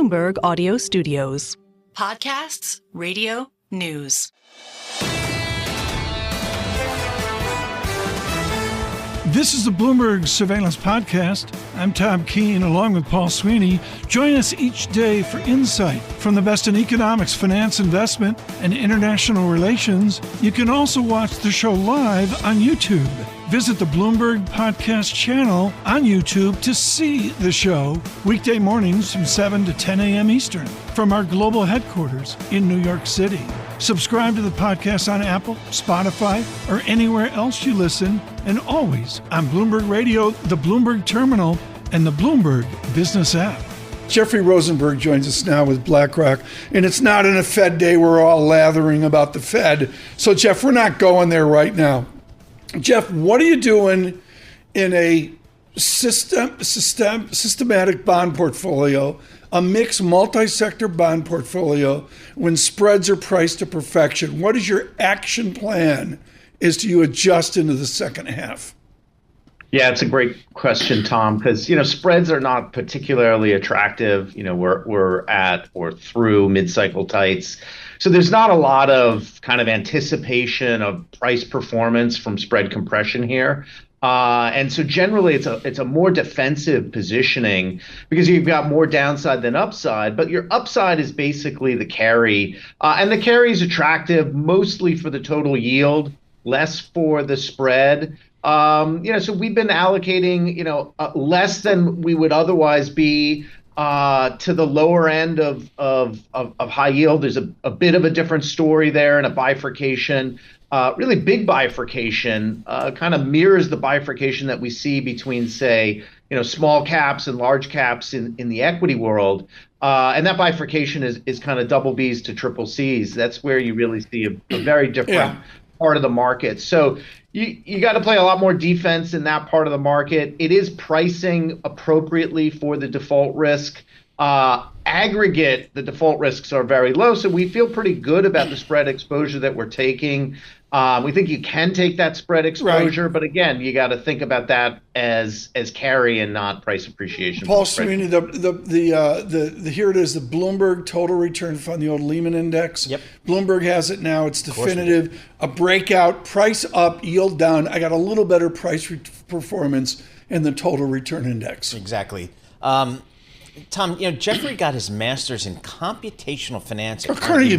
Bloomberg Audio Studios. Podcasts, radio, news. This is the Bloomberg Surveillance Podcast. I'm Tom Keene, along with Paul Sweeney. Join us each day for insight from the best in economics, finance, investment, and international relations. You can also watch the show live on YouTube. Visit the Bloomberg Podcast channel on YouTube to see the show weekday mornings from 7 to 10 a.m. Eastern from our global headquarters in New York City. Subscribe to the podcast on Apple, Spotify, or anywhere else you listen, and always on Bloomberg Radio, the Bloomberg Terminal, and the Bloomberg Business app. Jeffrey Rosenberg joins us now with BlackRock, and it's not in a Fed day. We're all lathering about the Fed. So, Jeff, we're not going there right now. Jeff, what are you doing in a systematic bond portfolio, a mixed multi-sector bond portfolio, when spreads are priced to perfection? What is your action plan as you adjust into the second half? Yeah, it's a great question, Tom, because, spreads are not particularly attractive. We're at or through mid-cycle tights. So there's not a lot of kind of anticipation of price performance from spread compression here. And so generally it's a more defensive positioning because you've got more downside than upside, but your upside is basically the carry. And the carry is attractive mostly for the total yield, less for the spread. So we've been allocating, less than we would otherwise be to the lower end of high yield. There's a bit of a different story there and a bifurcation, really big bifurcation, kind of mirrors the bifurcation that we see between, say, small caps and large caps in the equity world. And that bifurcation is kind of double Bs to triple Cs. That's where you really see a very different part of the market. So you got to play a lot more defense in that part of the market. It is pricing appropriately for the default risk. Aggregate, the default risks are very low, so we feel pretty good about the spread exposure that we're taking. We think you can take that spread exposure, right, but again, you got to think about that as carry and not price appreciation. Paul Sweeney, here it is, the Bloomberg Total Return Fund, the old Lehman Index. Yep. Bloomberg has it now. It's definitive. A breakout, price up, yield down. I got a little better price performance in the Total Return Index. Exactly. Tom, Jeffrey got his master's in computational finance at Carnegie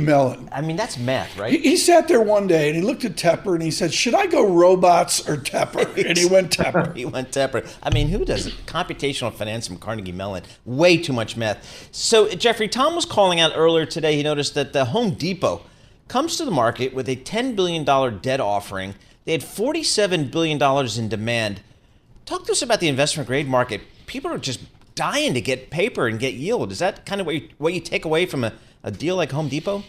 Mellon. I mean, that's math, right? He sat there one day and he looked at Tepper and he said, "Should I go robots or Tepper?" And he went Tepper. He went Tepper. I mean, who does it? Computational finance from Carnegie Mellon? Way too much math. So, Jeffrey, Tom was calling out earlier today. He noticed that the Home Depot comes to the market with a $10 billion debt offering. They had $47 billion in demand. Talk to us about the investment grade market. People are just dying to get paper and get yield. Is that kind of what you take away from a deal like Home Depot?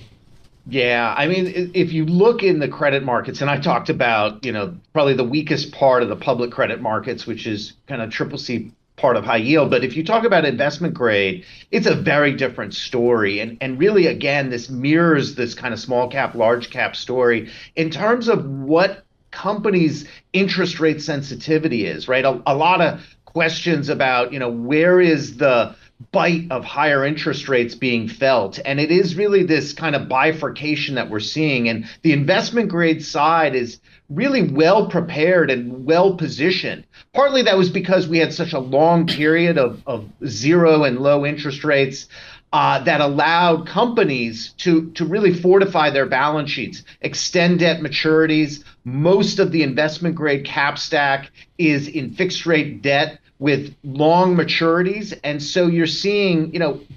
Yeah, I mean, if you look in the credit markets, and I talked about, probably the weakest part of the public credit markets, which is kind of triple C part of high yield. But if you talk about investment grade, it's a very different story. And really, again, this mirrors this kind of small cap, large cap story in terms of what companies' interest rate sensitivity is, right? A lot of questions about, where is the bite of higher interest rates being felt? And it is really this kind of bifurcation that we're seeing. And the investment grade side is really well prepared and well positioned. Partly that was because we had such a long period of zero and low interest rates that allowed companies to really fortify their balance sheets, extend debt maturities. Most of the investment grade cap stack is in fixed rate debt with long maturities. And so you're seeing,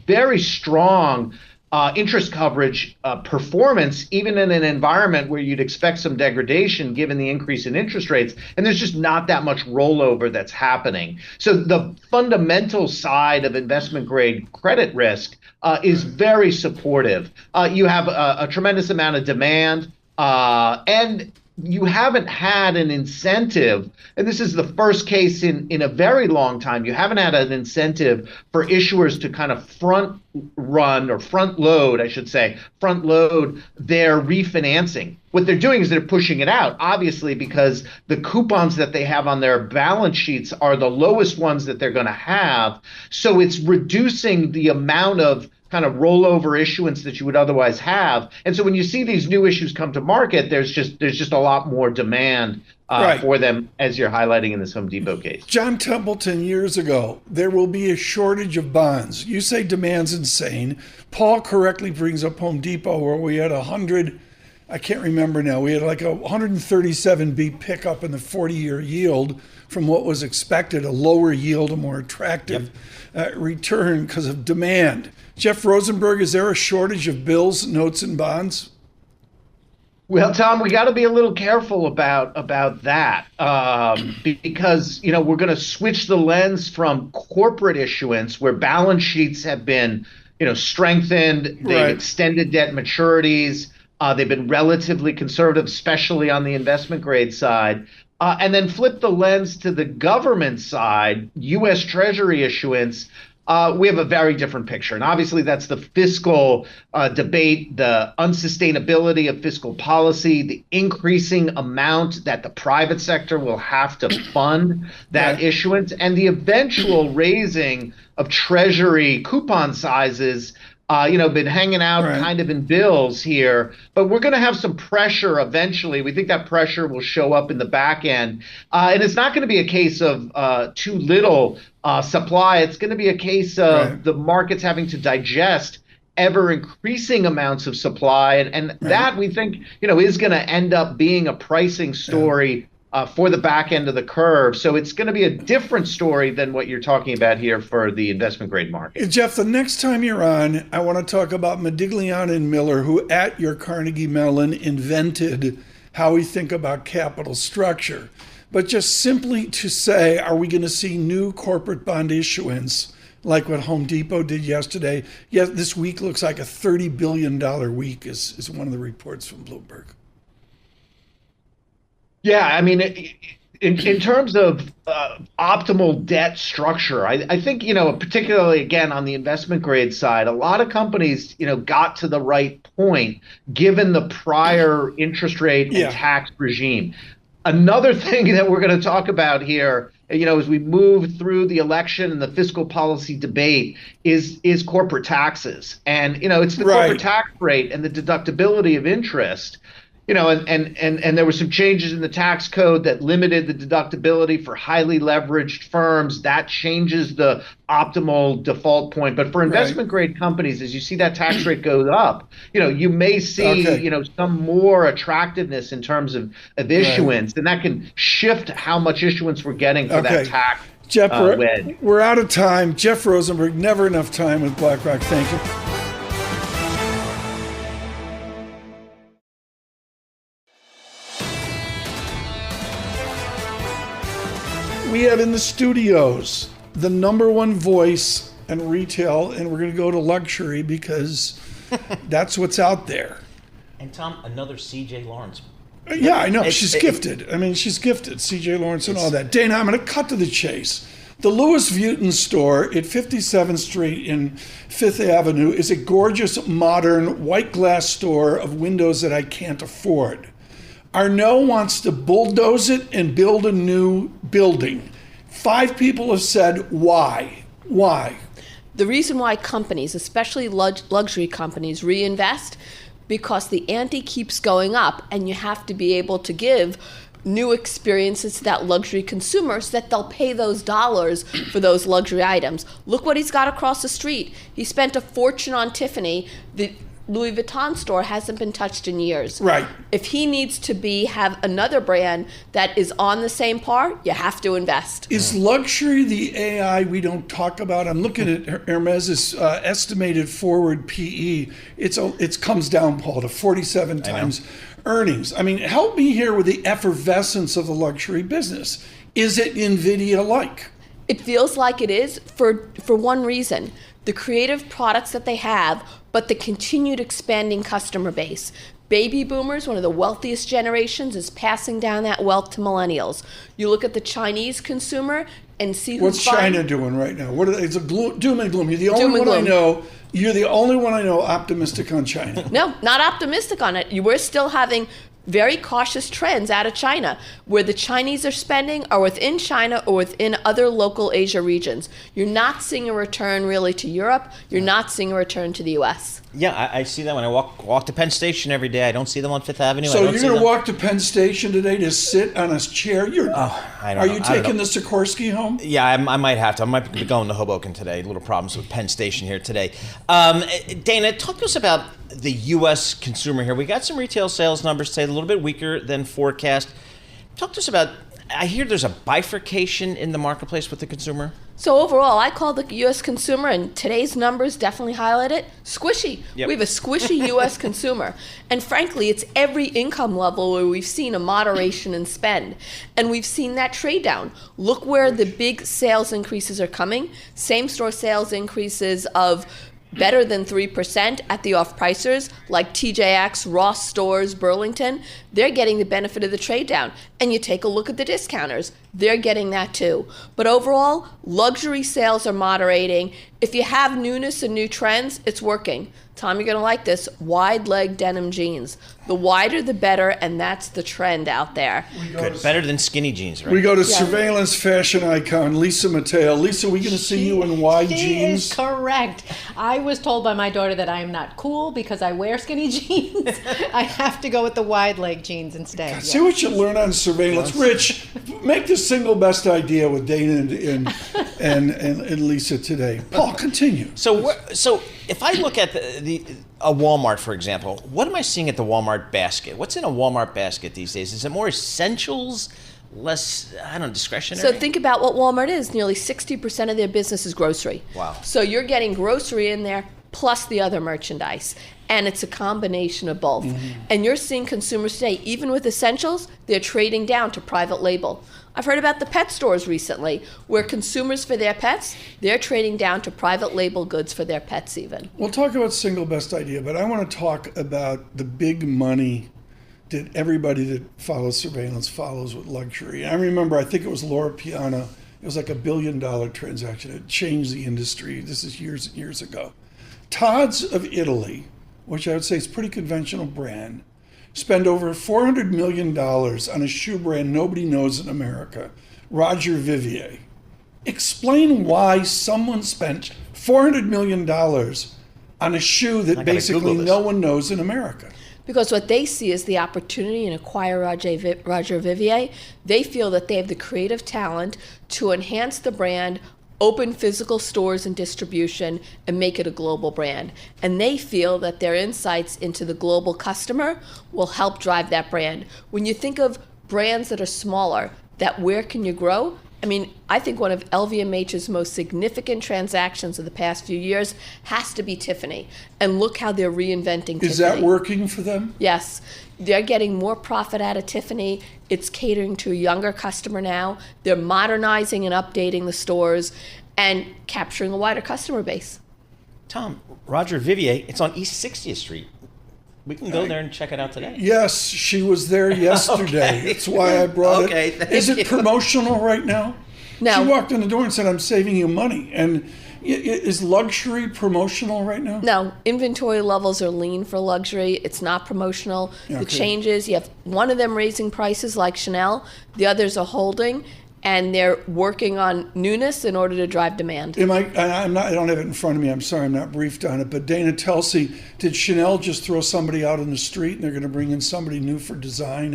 very strong interest coverage performance, even in an environment where you'd expect some degradation given the increase in interest rates. And there's just not that much rollover that's happening. So the fundamental side of investment grade credit risk is very supportive. You have a tremendous amount of demand, and you haven't had an incentive, and this is the first case in a very long time, you haven't had an incentive for issuers to kind of front load their refinancing. what they're doing is they're pushing it out, obviously, because the coupons that they have on their balance sheets are the lowest ones that they're going to have. So it's reducing the amount of kind of rollover issuance that you would otherwise have. And so when you see these new issues come to market, there's just a lot more demand for them, as you're highlighting in this Home Depot case. John Templeton years ago, there will be a shortage of bonds. You say demand's insane. Paul correctly brings up Home Depot, where we had 100, I can't remember now, we had like a 137 beep pickup in the 40-year yield from what was expected, a lower yield, a more attractive return because of demand. Jeff Rosenberg, is there a shortage of bills, notes, and bonds? Well, Tom, we got to be a little careful about that because, we're going to switch the lens from corporate issuance, where balance sheets have been, strengthened. They've extended debt maturities. They've been relatively conservative, especially on the investment grade side. And then flip the lens to the government side, U.S. Treasury issuance. We have a very different picture. And obviously, that's the fiscal debate, the unsustainability of fiscal policy, the increasing amount that the private sector will have to fund that issuance, and the eventual raising of Treasury coupon sizes. Been hanging out kind of in bills here, but we're going to have some pressure eventually. We think that pressure will show up in the back end. And it's not going to be a case of too little supply. It's going to be a case of the markets having to digest ever increasing amounts of supply. And that we think, is going to end up being a pricing story for the back end of the curve. So it's going to be a different story than what you're talking about here for the investment grade market. Jeff, the next time you're on, I want to talk about Modigliani and Miller, who at your Carnegie Mellon invented how we think about capital structure. But just simply to say, are we going to see new corporate bond issuance like what Home Depot did yesterday? Yeah, this week looks like a $30 billion week is one of the reports from Bloomberg. Yeah, I mean, in terms of optimal debt structure, I think, particularly, again, on the investment grade side, a lot of companies, got to the right point given the prior interest rate and tax regime. Another thing that we're going to talk about here, as we move through the election and the fiscal policy debate is corporate taxes. And, it's the corporate tax rate and the deductibility of interest. And there were some changes in the tax code that limited the deductibility for highly leveraged firms. That changes the optimal default point. But for investment grade companies, as you see that tax rate goes up, you may see, some more attractiveness in terms of issuance. And that can shift how much issuance we're getting for that tax. Jeff, we're out of time. Jeff Rosenberg, never enough time with BlackRock. Thank you. We have in the studios the number one voice in retail, and we're going to go to luxury because that's what's out there. And Tom, another C.J. Lawrence. Yeah, I know. She's gifted. She's gifted. C.J. Lawrence and all that. Dana, I'm going to cut to the chase. The Louis Vuitton store at 57th Street in Fifth Avenue is a gorgeous, modern, white glass store of windows that I can't afford. Arnault wants to bulldoze it and build a new building. 5 people have said, why? Why? The reason why companies, especially luxury companies, reinvest, because the ante keeps going up and you have to be able to give new experiences to that luxury consumer so that they'll pay those dollars for those luxury items. Look what he's got across the street. He spent a fortune on Tiffany. The Louis Vuitton store hasn't been touched in years. Right. If he needs to have another brand that is on the same par, you have to invest. Is luxury the AI we don't talk about? I'm looking at Hermes's estimated forward PE. It comes down, Paul, to 47 times earnings. Help me here with the effervescence of the luxury business. Is it NVIDIA-like? It feels like it is for one reason. The creative products that they have, but the continued expanding customer base. Baby boomers, one of the wealthiest generations, is passing down that wealth to millennials. You look at the Chinese consumer and see who's What's China doing right now? It's a doom and gloom. You're the only one I know. You're the only one I know optimistic on China. No, not optimistic on it. We're still having very cautious trends out of China, where the Chinese are spending are within China or within other local Asia regions. You're not seeing a return really to Europe. You're not seeing a return to the U.S. Yeah, I see that when I walk to Penn Station every day. I don't see them on Fifth Avenue. So you're going to walk to Penn Station today to sit on a chair? Are you taking the Sikorsky home? Yeah, I might have to. I might be going to Hoboken today. Little problems with Penn Station here today. Dana, talk to us about the U.S. consumer here. We got some retail sales numbers today, a little bit weaker than forecast. Talk to us about, I hear there's a bifurcation in the marketplace with the consumer. So overall, I call the U.S. consumer, and today's numbers definitely highlight it, squishy. Yep. We have a squishy U.S. consumer. And frankly, it's every income level where we've seen a moderation in spend. And we've seen that trade down. Look where the big sales increases are coming. Same-store sales increases of better than 3% at the off-pricers like TJX, Ross Stores, Burlington. They're getting the benefit of the trade down. And you take a look at the discounters. They're getting that too. But overall, luxury sales are moderating. If you have newness and new trends, it's working. Tom, you're going to like this. Wide leg denim jeans. The wider, the better, and that's the trend out there. Good. Better than skinny jeans, right? We go to surveillance fashion icon, Lisa Mateo. Lisa, we going to see you in wide jeans? She is correct. I was told by my daughter that I am not cool because I wear skinny jeans. I have to go with the wide leg jeans instead. God, see what you learn on surveillance. Rich, make the single best idea with Dana and Lisa today. Paul, continue. So if I look at a Walmart, for example, what am I seeing at the Walmart basket? What's in a Walmart basket these days? Is it more essentials, less, discretionary? So think about what Walmart is. Nearly 60% of their business is grocery. Wow. So you're getting grocery in there plus the other merchandise. And it's a combination of both. Mm-hmm. And you're seeing consumers today, even with essentials, they're trading down to private label. I've heard about the pet stores recently, where consumers for their pets, they're trading down to private label goods for their pets even. We'll talk about single best idea, but I want to talk about the big money that everybody that follows surveillance follows with luxury. I remember, I think it was Laura Piana, it was like $1 billion transaction. It changed the industry. This is years and years ago. Tod's of Italy, which I would say is a pretty conventional brand, spend over $400 million on a shoe brand nobody knows in America, Roger Vivier. Explain why someone spent $400 million on a shoe that basically no one knows in America. Because what they see is the opportunity and acquire Roger Vivier. They feel that they have the creative talent to enhance the brand, open physical stores and distribution, and make it a global brand. And they feel that their insights into the global customer will help drive that brand. When you think of brands that are smaller, that where can you grow? I mean, I think one of LVMH's most significant transactions of the past few years has to be Tiffany. And look how they're reinventing Tiffany. Is that working for them? Yes. They're getting more profit out of Tiffany. It's catering to a younger customer now. They're modernizing and updating the stores and capturing a wider customer base. Tom, Roger Vivier, it's on East 60th Street. We can go there and check it out today. Yes, she was there yesterday. Okay. That's why I brought it. Thank Is it you. promotional right now? No. She walked in the door and said, I'm saving you money. And is luxury promotional right now? No, inventory levels are lean for luxury. It's not promotional. Okay. The changes, you have one of them raising prices like Chanel, the others are holding, and they're working on newness in order to drive demand. I don't have it in front of me. I'm sorry, I'm not briefed on it. But Dana Telsey, did Chanel just throw somebody out in the street and they're going to bring in somebody new for design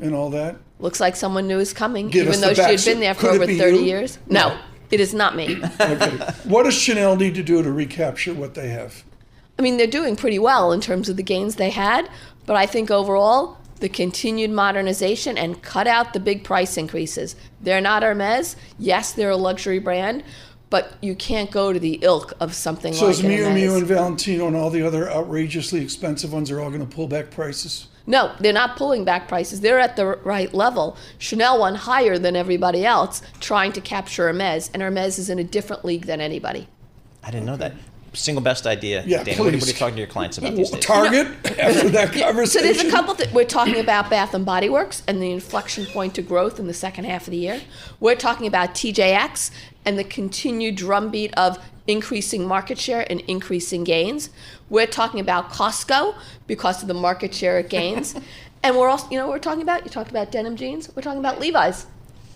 and all that? Looks like someone new is coming, Give even us though the she had back- been there for Could it over be 30 you? years. No, it is not me. Okay. What does Chanel need to do to recapture what they have? I mean, they're doing pretty well in terms of the gains they had, but I think overall, the continued modernization and cut out the big price increases. They're not Hermes. Yes, they're a luxury brand, but you can't go to the ilk of something So like is an Miu Hermes. Miu and Valentino and all the other outrageously expensive ones are all going to pull back prices? No, they're not pulling back prices. They're at the right level. Chanel won higher than everybody else, trying to capture Hermes, and Hermes is in a different league than anybody. I didn't know that. Single best idea, Yeah, Dana. please. What are you talking to your clients about these days? Target, after that So conversation? there's a couple we're talking about Bath & Body Works and the inflection point to growth in the second half of the year. We're talking about TJX and the continued drumbeat of increasing market share and increasing gains. We're talking about Costco because of the market share it gains. And we're also, you talking about? You talked about denim jeans. We're talking about Levi's.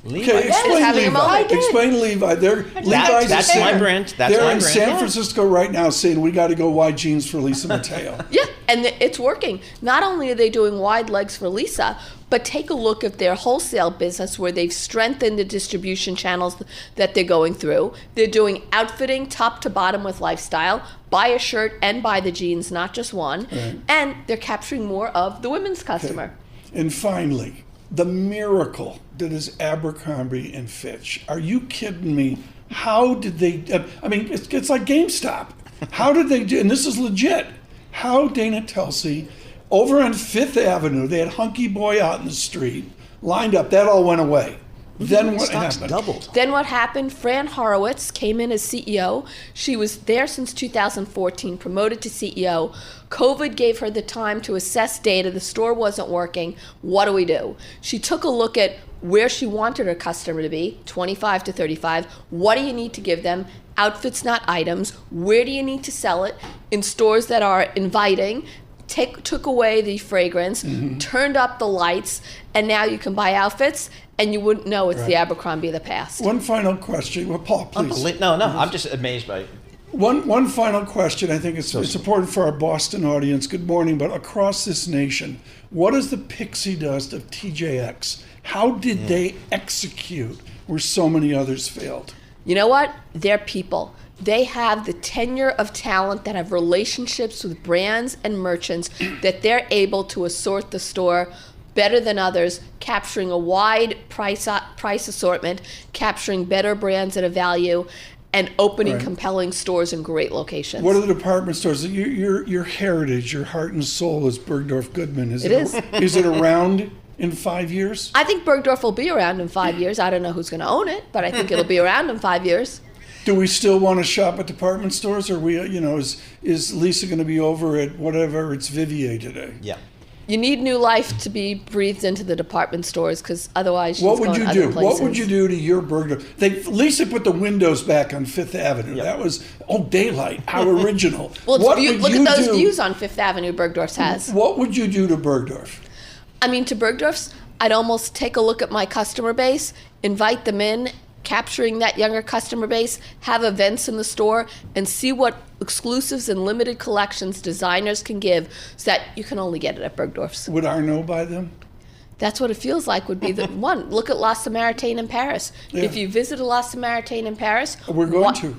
Okay, explain having a Levi. moment. Explain Levi. Levi's That's my brand. That's they're my in brand. San Francisco right now saying we got to go wide jeans for Lisa Mateo. Yeah, and it's working. Not only are they doing wide legs for Lisa, but take a look at their wholesale business where they've strengthened the distribution channels that they're going through. They're doing outfitting top to bottom with lifestyle. Buy a shirt and buy the jeans, not just one. Right. And they're capturing more of the women's customer. Okay. And finally, the miracle that is Abercrombie and Fitch. Are you kidding me? How did they, it's like GameStop. How did they do, and this is legit, how Dana Telsey, over on Fifth Avenue, they had Hunky Boy out in the street, lined up, that all went away. Then what happened? Doubled. Then what happened? Fran Horowitz came in as CEO. She was there since 2014, promoted to CEO. COVID gave her the time to assess data. The store wasn't working. What do we do? She took a look at where she wanted her customer to be, 25 to 35. What do you need to give them? Outfits, not items. Where do you need to sell it? In stores that are inviting. Took away the fragrance, turned up the lights, and now you can buy outfits, and you wouldn't know it's the Abercrombie of the past. One final question. Well, Paul, please. No, I'm just amazed by it. One final question. I think it's important for our Boston audience. Good morning, but across this nation, what is the pixie dust of TJX? How did they execute where so many others failed? You know what? They're people. They have the tenure of talent that have relationships with brands and merchants that they're able to assort the store better than others, capturing a wide price assortment, capturing better brands at a value, and opening compelling stores in great locations. What are the department stores? Your heritage, your heart and soul is Bergdorf Goodman. Is it around in 5 years? I think Bergdorf will be around in 5 years. I don't know who's going to own it, but I think it'll be around in 5 years. Do we still want to shop at department stores, or is Lisa going to be over at whatever it's Vivier today? Yeah. You need new life to be breathed into the department stores, because otherwise she's going other places. What would you do to your Bergdorf? Lisa put the windows back on Fifth Avenue. Yep. That was daylight, how original. Well, look at those views on Fifth Avenue Bergdorf's has. What would you do to Bergdorf? To Bergdorf's, I'd almost take a look at my customer base, invite them in, capturing that younger customer base, have events in the store, and see what exclusives and limited collections designers can give so that you can only get it at Bergdorf's. Would Arnaud buy them? That's what it feels like would be the one. Look at La Samaritaine in Paris. Yeah. If you visit a La Samaritaine in Paris... We're going to.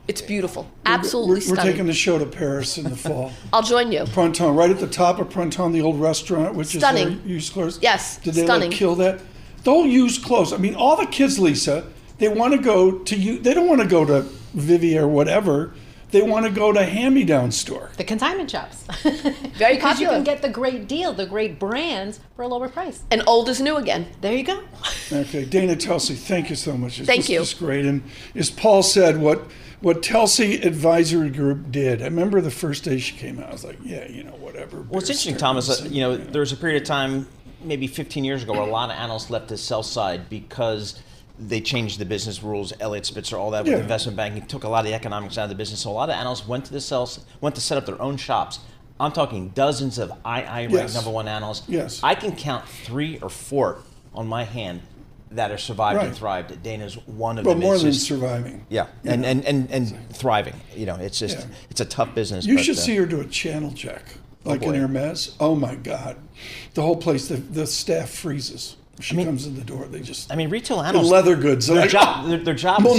It's beautiful. Absolutely stunning. We're taking the show to Paris in the fall. I'll join you. Printemps, right at the top of Printemps, the old restaurant, which stunning. Is used clothes. Yes, Did they stunning. kill that? They'll use clothes. All the kids, Lisa... They want to go to you. They don't want to go to Vivier or whatever. They want to go to hand-me-down store. The consignment shops. Very because you popular. can get the great deal, the great brands for a lower price. And old is new again. There you go. Okay, Dana Telsey, thank you so much. Thank you. This is great. And as Paul said, what Telsey Advisory Group did, I remember the first day she came out, I was like, whatever. Well, it's interesting, Thomas, there was a period of time, maybe 15 years ago, where a lot of analysts left the sell side because they changed the business rules, Elliott Spitzer, all that with investment banking, took a lot of the economics out of the business. So a lot of analysts went to set up their own shops. I'm talking dozens of II ranked number one analysts. Yes. I can count 3 or 4 on my hand that are survived and thrived. Dana's one of them. But more than surviving. Yeah, and thriving. It's just it's a tough business. You should see her do a channel check, like in Hermes. Oh my God, the whole place, the staff freezes. She comes in the door. They just. Retail analysts. Leather goods. Their job is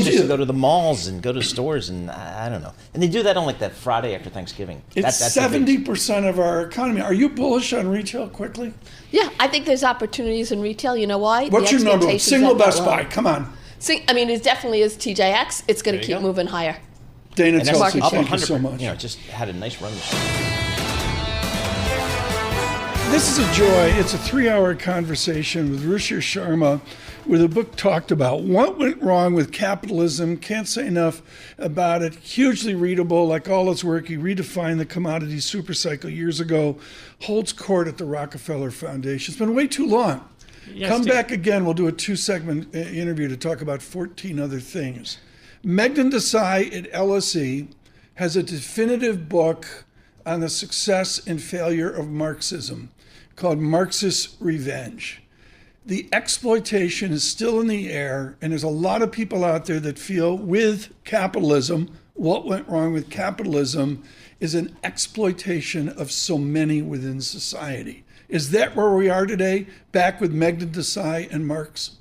just to go to the malls and go to stores, and I don't know. And they do that on that Friday after Thanksgiving. It's 70% of our economy. Are you bullish on retail quickly? Yeah, I think there's opportunities in retail. You know why? What's your number? Single best buy. Come on. It definitely is TJX. It's going to keep moving higher. Dana Telsey, thank you so much. Just had a nice run this year. This is a joy. It's a 3-hour conversation with Ruchir Sharma, where the book talked about what went wrong with capitalism. Can't say enough about it. Hugely readable, like all his work. He redefined the commodity supercycle years ago. Holds court at the Rockefeller Foundation. It's been way too long. Yes, Come back again. We'll do a 2-segment interview to talk about 14 other things. Meghan Desai at LSE has a definitive book on the success and failure of Marxism. called Marxist revenge. The exploitation is still in the air, and there's a lot of people out there that feel with capitalism, what went wrong with capitalism is an exploitation of so many within society. Is that where we are today, back with Magna Desai and Marx?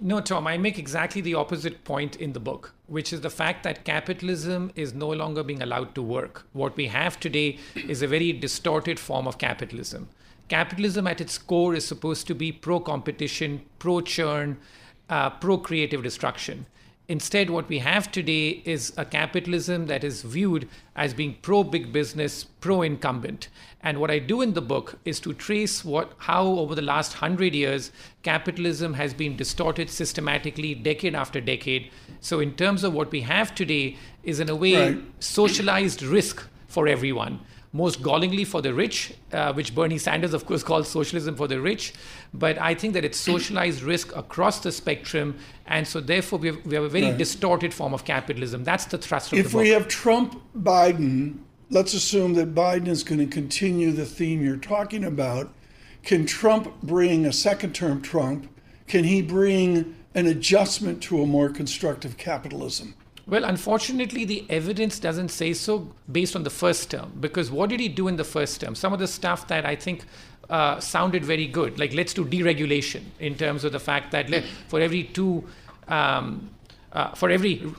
No, Tom, I make exactly the opposite point in the book, which is the fact that capitalism is no longer being allowed to work. What we have today is a very distorted form of capitalism. Capitalism at its core is supposed to be pro-competition, pro-churn, pro-creative destruction. Instead, what we have today is a capitalism that is viewed as being pro-big business, pro-incumbent. And what I do in the book is to trace how over the last 100 years, capitalism has been distorted systematically, decade after decade. So in terms of what we have today is in a way socialized risk for everyone. Most gallingly for the rich, which Bernie Sanders, of course, calls socialism for the rich. But I think that it's socialized risk across the spectrum. And so therefore, we have a very distorted form of capitalism. That's the thrust of the book. If we have Trump, Biden, let's assume that Biden is going to continue the theme you're talking about. Can Trump bring a second-term Trump? Can he bring an adjustment to a more constructive capitalism? Well, unfortunately, the evidence doesn't say so based on the first term, because what did he do in the first term? Some of the stuff that I think sounded very good, like let's do deregulation in terms of the fact that for every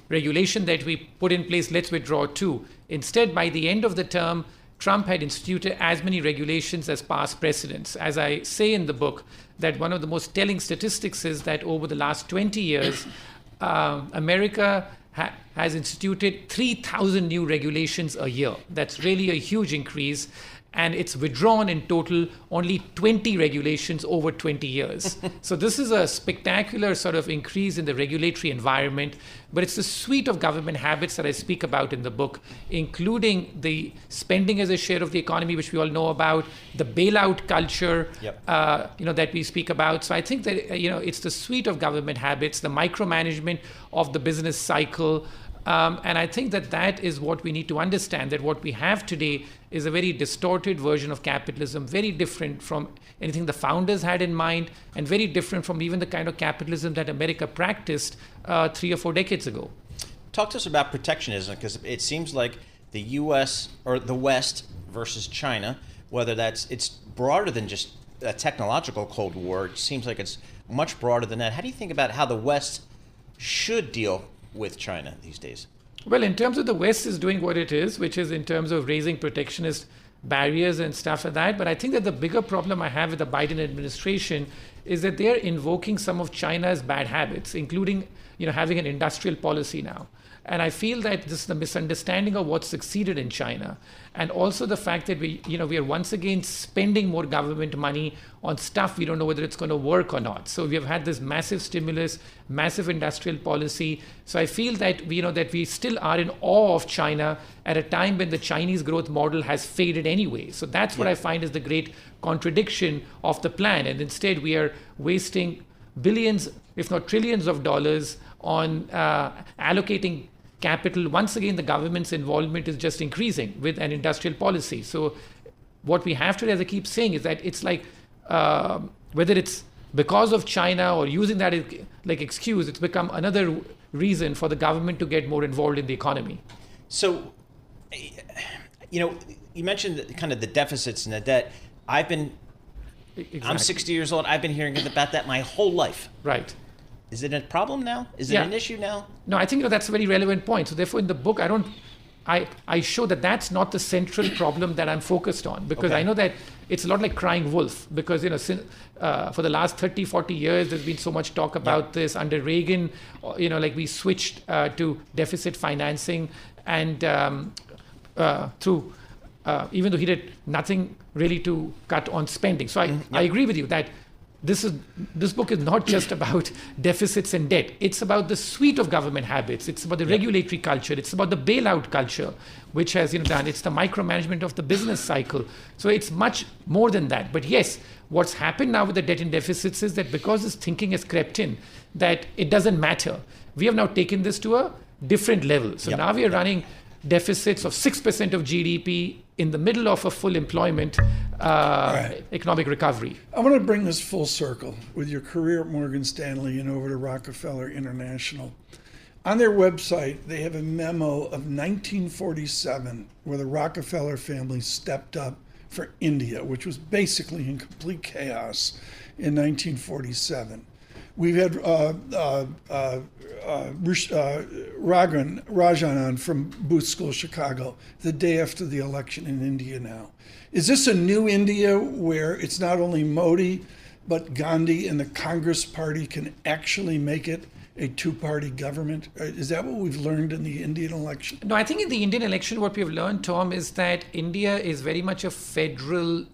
regulation that we put in place, let's withdraw 2. Instead, by the end of the term, Trump had instituted as many regulations as past presidents. As I say in the book, that one of the most telling statistics is that over the last 20 years, America has instituted 3,000 new regulations a year. That's really a huge increase. And it's withdrawn in total only 20 regulations over 20 years. So this is a spectacular sort of increase in the regulatory environment. But it's the suite of government habits that I speak about in the book, including the spending as a share of the economy, which we all know about, the bailout culture, that we speak about. So I think that it's the suite of government habits, the micromanagement of the business cycle. And I think that is what we need to understand, that what we have today is a very distorted version of capitalism, very different from anything the founders had in mind, and very different from even the kind of capitalism that America practiced 3 or 4 decades ago. Talk to us about protectionism, because it seems like the U.S. or the West versus China, whether it's broader than just a technological Cold War. It seems like it's much broader than that. How do you think about how the West should deal with China these days? Well, in terms of the West is doing what it is, which is in terms of raising protectionist barriers and stuff like that. But I think that the bigger problem I have with the Biden administration is that they're invoking some of China's bad habits, including having an industrial policy now. And I feel that this is the misunderstanding of what succeeded in China. And also the fact that we are once again spending more government money on stuff we don't know whether it's going to work or not. So we have had this massive stimulus, massive industrial policy. So I feel that we still are in awe of China at a time when the Chinese growth model has faded anyway. So that's what I find is the great contradiction of the plan. And instead we are wasting billions, if not trillions of dollars on allocating capital. Once again, the government's involvement is just increasing with an industrial policy. So what we have today, as I keep saying, is that it's like whether it's because of China or using that as like excuse, it's become another reason for the government to get more involved in the economy. So, you mentioned kind of the deficits and the debt. I'm 60 years old. I've been hearing about that my whole life. Right. Is it a problem now? Is it an issue now? No, I think that's a very relevant point. So therefore, in the book, I show that that's not the central problem that I'm focused on, because I know that it's a lot like crying wolf, because for the last 30, 40 years, there's been so much talk about this. Under Reagan, we switched to deficit financing, and through even though he did nothing really to cut on spending. So I agree with you that this book is not just about deficits and debt. It's about the suite of government habits. It's about the regulatory culture. It's about the bailout culture, which has done. It's the micromanagement of the business cycle. So it's much more than that. But yes, what's happened now with the debt and deficits is that because this thinking has crept in, that it doesn't matter. We have now taken this to a different level. So now we are running deficits of 6% of GDP in the middle of a full employment economic recovery. I want to bring this full circle with your career at Morgan Stanley and over to Rockefeller International. On their website, they have a memo of 1947 where the Rockefeller family stepped up for India, which was basically in complete chaos in 1947. We've had Rajan from Booth School, Chicago, the day after the election in India now. Is this a new India where it's not only Modi, but Gandhi and the Congress Party can actually make it a two-party government? Is that what we've learned in the Indian election? No, I think in the Indian election, what we've learned, Tom, is that India is very much a federal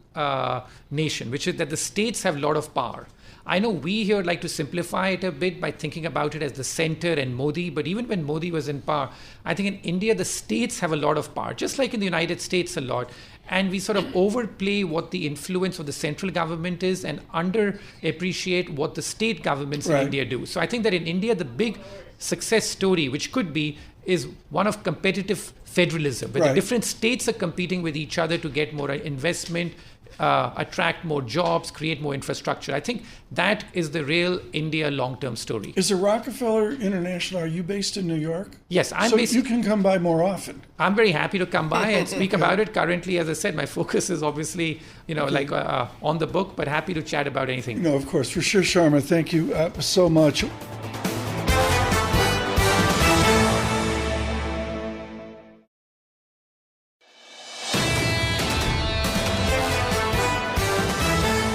nation, which is that the states have a lot of power. I know we here like to simplify it a bit by thinking about it as the center and Modi, but even when Modi was in power, I think in India, the states have a lot of power, just like in the United States a lot. And we sort of overplay what the influence of the central government is and underappreciate what the state governments in India do. So I think that in India, the big success story, which could be, is one of competitive federalism, where the different states are competing with each other to get more investment, attract more jobs, create more infrastructure. I think that is the real India long-term story. Is the Rockefeller International, are you based in New York? Yes, I'm so based. You can come by more often. I'm very happy to come by and speak about it. Currently, as I said, my focus is obviously, on the book, but happy to chat about anything. No, of course. Ruchir Sharma, thank you so much.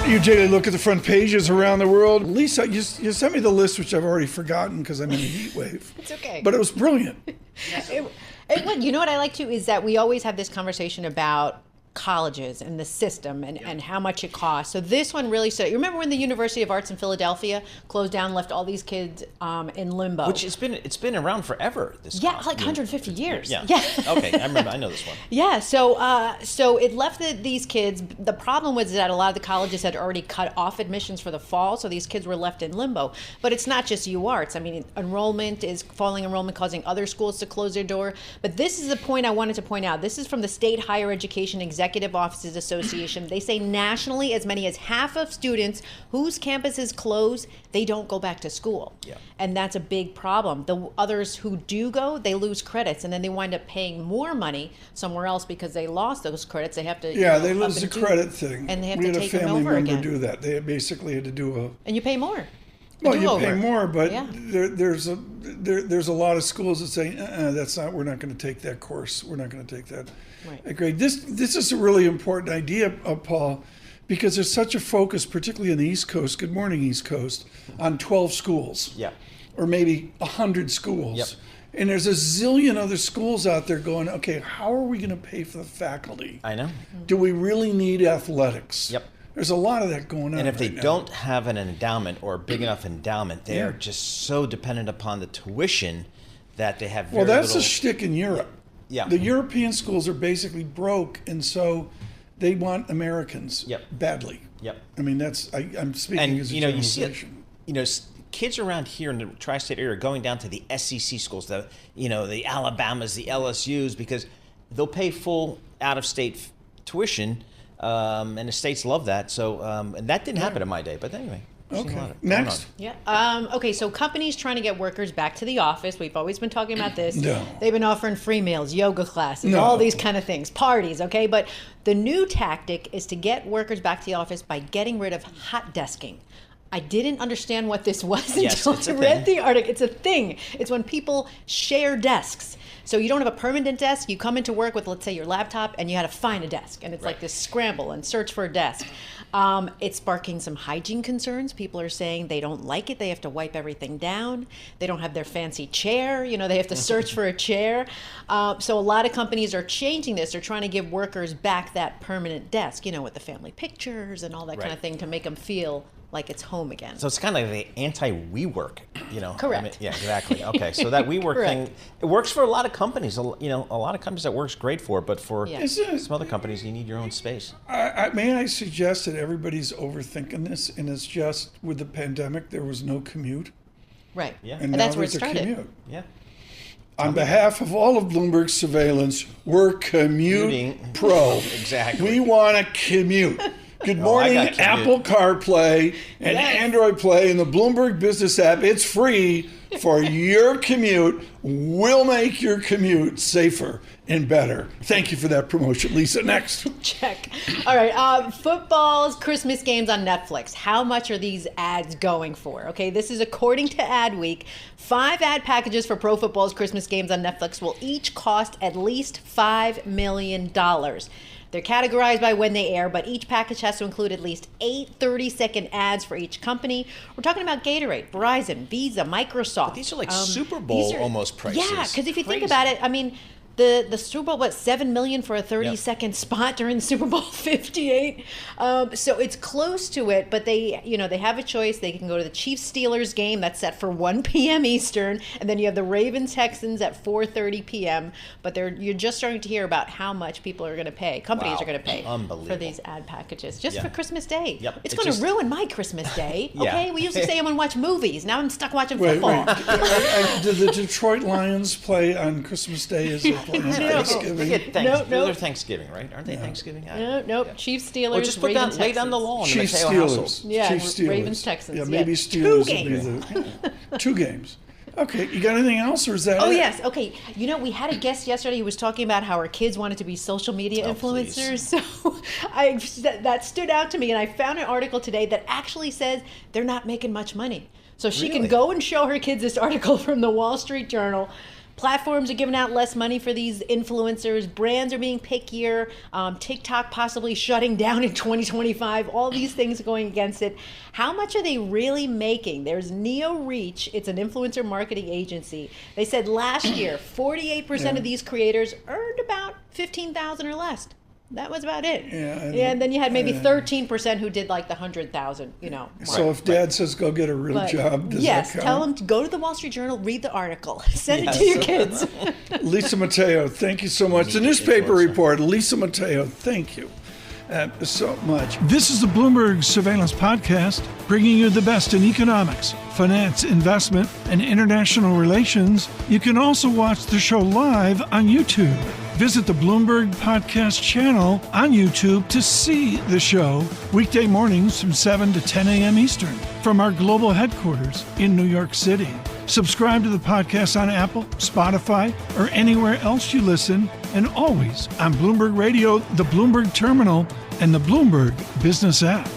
Your daily look at the front pages around the world. Lisa, you sent me the list, which I've already forgotten because I'm in a heat wave. It's okay. But it was brilliant. You know what I like too is that we always have this conversation about colleges and the system and how much it costs. So this one really stood. You remember when the University of Arts in Philadelphia closed down, left all these kids in limbo? Which it's been around forever. This like 150 years. Yeah. Okay, I remember. I know this one. Yeah. So it left these kids. The problem was that a lot of the colleges had already cut off admissions for the fall, so these kids were left in limbo. But it's not just UArts. I mean, falling enrollment causing other schools to close their door. But this is the point I wanted to point out. This is from the State Higher Education Executive Offices Association. They say nationally, as many as half of students whose campuses close, they don't go back to school. Yeah. And that's a big problem. The others who do go, they lose credits, and then they wind up paying more money somewhere else because they lost those credits. They have to they lose the credit thing. And they have to take them over again. We had a family member do that. They basically had to do and you pay more. Well, you pay more, but there's a lot of schools that say we're not going to take that course. We're not going to take that grade. This is a really important idea, Paul, because there's such a focus, particularly on the East Coast. Good morning, East Coast, on 12 schools. Yeah. Or maybe 100 schools. Yep. And there's a zillion other schools out there going, okay, how are we going to pay for the faculty? I know. Do we really need athletics? Yep. There's a lot of that going on. And if they now. don't have an endowment or a big enough endowment, they are just so dependent upon the tuition that they have very that's little... a shtick in Europe. Yeah. The European schools are basically broke, and so they want Americans badly. Yep. I mean, I'm speaking as a generalization. Kids around here in the tri-state area are going down to the SEC schools, the Alabamas, the LSUs, because they'll pay full out-of-state tuition, and the states love that. So, and that didn't happen in my day. But anyway. Okay. Next. Yeah. Okay. So companies trying to get workers back to the office. We've always been talking about this. No. They've been offering free meals, yoga classes, all these kind of things, parties. Okay. But the new tactic is to get workers back to the office by getting rid of hot desking. I didn't understand what this was until I read the article. It's a thing. It's when people share desks. So you don't have a permanent desk. You come into work with, let's say, your laptop, and you had to find a desk. And it's like this scramble and search for a desk. It's sparking some hygiene concerns. People are saying they don't like it. They have to wipe everything down. They don't have their fancy chair. They have to search for a chair. So a lot of companies are changing this. They're trying to give workers back that permanent desk, with the family pictures and all that kind of thing to make them feel like it's home again. So it's kind of like the anti-WeWork, Correct. I mean, yeah, exactly. Okay, so that WeWork thing, it works for a lot of companies. A lot of companies that works great for, but for some other companies, you need your own space. May I suggest that everybody's overthinking this, and it's just with the pandemic, there was no commute. Right. Yeah. And that's now where it there's a started. commute. Yeah. On behalf of all of Bloomberg Surveillance, we're Commute Pro. Exactly. We want to commute. Good morning, Apple CarPlay and Android Play and the Bloomberg Business app. It's free for your commute. We'll make your commute safer and better. Thank you for that promotion, Lisa. Next. Check. All right. Football's Christmas games on Netflix. How much are these ads going for? Okay, this is according to Adweek. 5 ad packages for pro football's Christmas games on Netflix will each cost at least $5 million. They're categorized by when they air, but each package has to include at least 8 30-second ads for each company. We're talking about Gatorade, Verizon, Visa, Microsoft. But these are like Super Bowl almost prices. Yeah, because if you think about it, I mean, the Super Bowl, $7 million for a 30-second spot during the Super Bowl 58. So it's close to it, but they have a choice. They can go to the Chiefs-Steelers game that's set for 1 p.m. Eastern, and then you have the Ravens-Texans at 4:30 p.m. But you're just starting to hear about how much people are going to pay. Companies are going to pay for these ad packages just for Christmas Day. Yep. It's going to ruin my Christmas Day. Yeah. Okay, we used to say I'm going to watch movies. Now I'm stuck watching football. Did the Detroit Lions play on Christmas Day? Is it Thanksgiving? They're Thanksgiving, right? Aren't they Thanksgiving? Nope. Chiefs, Steelers, Or just put Ravens, lay down the law in the Chiefs, Mateo Steelers. household. Yeah, Chiefs, Steelers. Ravens, Texans. Yeah, maybe Steelers. 2 games. Would be the 2 games. Okay, you got anything else, or is that Oh, it? yes. Okay. We had a guest yesterday who was talking about how our kids wanted to be social media influencers. So that stood out to me, and I found an article today that actually says they're not making much money. So she can go and show her kids this article from the Wall Street Journal. Platforms are giving out less money for these influencers. Brands are being pickier. TikTok possibly shutting down in 2025. All these things are going against it. How much are they really making? There's Neo Reach. It's an influencer marketing agency. They said last year, 48% of these creators earned about $15,000 or less. That was about it. And then you had maybe 13% who did like the 100,000, mark. So if Dad says go get a real job, does that count? Tell him to go to the Wall Street Journal, read the article, send it to your kids. Lisa Mateo, thank you so much. The newspaper report, Lisa Mateo, thank you so much. This is the Bloomberg Surveillance Podcast, bringing you the best in economics, finance, investment, and international relations. You can also watch the show live on YouTube. Visit the Bloomberg Podcast channel on YouTube to see the show weekday mornings from 7 to 10 a.m. Eastern from our global headquarters in New York City. Subscribe to the podcast on Apple, Spotify, or anywhere else you listen, and always on Bloomberg Radio, the Bloomberg Terminal, and the Bloomberg Business app.